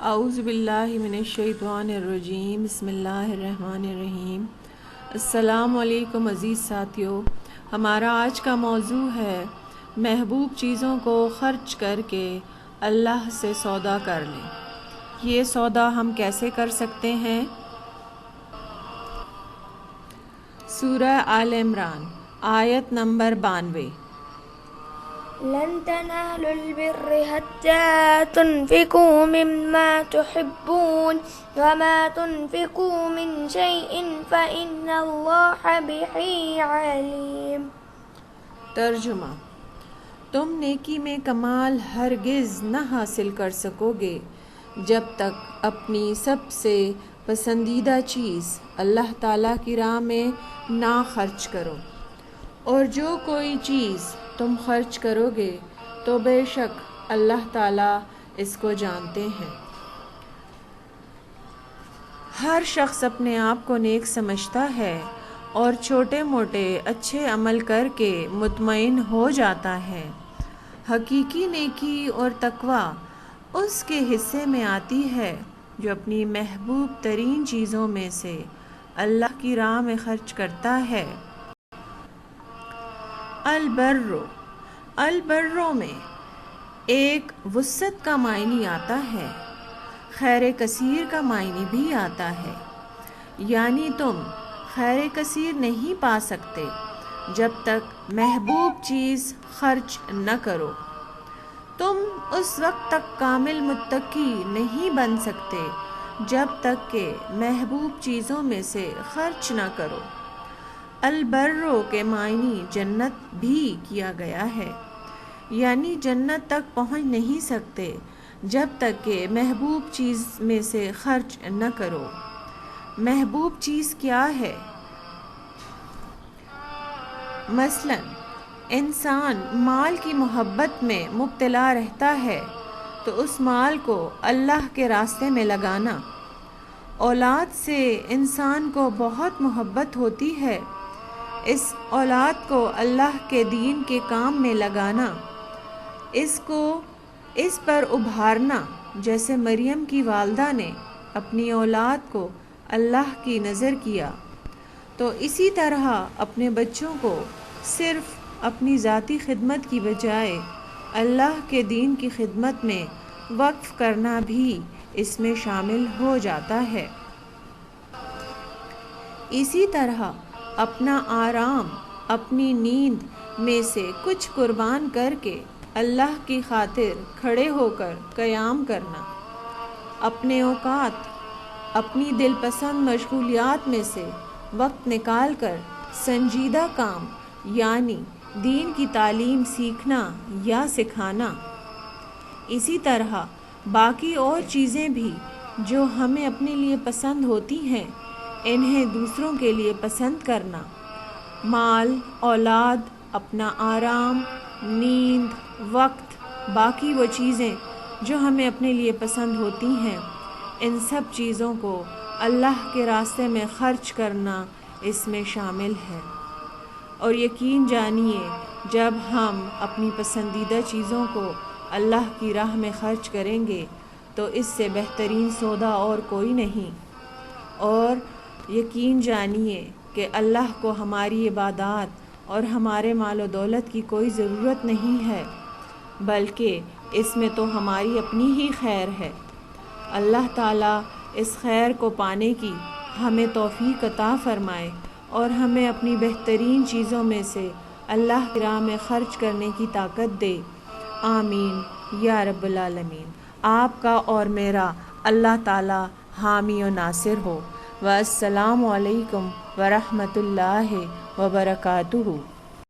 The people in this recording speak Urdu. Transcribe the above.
اعوذ باللہ من الشیطان الرجیم بسم اللہ الرحمن الرحیم۔ السلام علیکم عزیز ساتھیو، ہمارا آج کا موضوع ہے محبوب چیزوں کو خرچ کر کے اللہ سے سودا کر لیں۔ یہ سودا ہم کیسے کر سکتے ہیں؟ سورہ آل عمران آیت نمبر 92۔ لن تنالوا البر حتى تنفقوا مما تحبون وما تنفقوا من شيء فإن الله به عليم۔ ترجمہ: تم نیکی میں کمال ہرگز نہ حاصل کر سکو گے جب تک اپنی سب سے پسندیدہ چیز اللہ تعالیٰ کی راہ میں نہ خرچ کرو، اور جو کوئی چیز تم خرچ کرو گے تو بے شک اللہ تعالیٰ اس کو جانتے ہیں۔ ہر شخص اپنے آپ کو نیک سمجھتا ہے اور چھوٹے موٹے اچھے عمل کر کے مطمئن ہو جاتا ہے۔ حقیقی نیکی اور تقویٰ اس کے حصے میں آتی ہے جو اپنی محبوب ترین چیزوں میں سے اللہ کی راہ میں خرچ کرتا ہے۔ البرو میں ایک وسعت کا معنی آتا ہے، خیر کثیر کا معنی بھی آتا ہے، یعنی تم خیر کثیر نہیں پا سکتے جب تک محبوب چیز خرچ نہ کرو۔ تم اس وقت تک کامل متقی نہیں بن سکتے جب تک کہ محبوب چیزوں میں سے خرچ نہ کرو۔ البرو کے معنی جنت بھی کیا گیا ہے، یعنی جنت تک پہنچ نہیں سکتے جب تک کہ محبوب چیز میں سے خرچ نہ کرو۔ محبوب چیز کیا ہے؟ مثلا انسان مال کی محبت میں مبتلا رہتا ہے تو اس مال کو اللہ کے راستے میں لگانا۔ اولاد سے انسان کو بہت محبت ہوتی ہے، اس اولاد کو اللہ کے دین کے کام میں لگانا، اس پر ابھارنا، جیسے مریم کی والدہ نے اپنی اولاد کو اللہ کی نذر کیا، تو اسی طرح اپنے بچوں کو صرف اپنی ذاتی خدمت کی بجائے اللہ کے دین کی خدمت میں وقف کرنا بھی اس میں شامل ہو جاتا ہے۔ اسی طرح اپنا آرام، اپنی نیند میں سے کچھ قربان کر کے اللہ کی خاطر کھڑے ہو کر قیام کرنا، اپنے اوقات، اپنی دل پسند مشغولیات میں سے وقت نکال کر سنجیدہ کام یعنی دین کی تعلیم سیکھنا یا سکھانا۔ اسی طرح باقی اور چیزیں بھی جو ہمیں اپنے لیے پسند ہوتی ہیں انہیں دوسروں کے لیے پسند کرنا، مال، اولاد، اپنا آرام، نیند، وقت، باقی وہ چیزیں جو ہمیں اپنے لیے پسند ہوتی ہیں، ان سب چیزوں کو اللہ کے راستے میں خرچ کرنا اس میں شامل ہے۔ اور یقین جانیے جب ہم اپنی پسندیدہ چیزوں کو اللہ کی راہ میں خرچ کریں گے تو اس سے بہترین سودا اور کوئی نہیں۔ اور یقین جانیے کہ اللہ کو ہماری عبادات اور ہمارے مال و دولت کی کوئی ضرورت نہیں ہے، بلکہ اس میں تو ہماری اپنی ہی خیر ہے۔ اللہ تعالیٰ اس خیر کو پانے کی ہمیں توفیق عطا فرمائے اور ہمیں اپنی بہترین چیزوں میں سے اللہ کی راہ میں خرچ کرنے کی طاقت دے۔ آمین یا رب العالمین۔ آپ کا اور میرا اللہ تعالیٰ حامی و ناصر ہو۔ والسلام علیکم ورحمۃ اللہ وبرکاتہ۔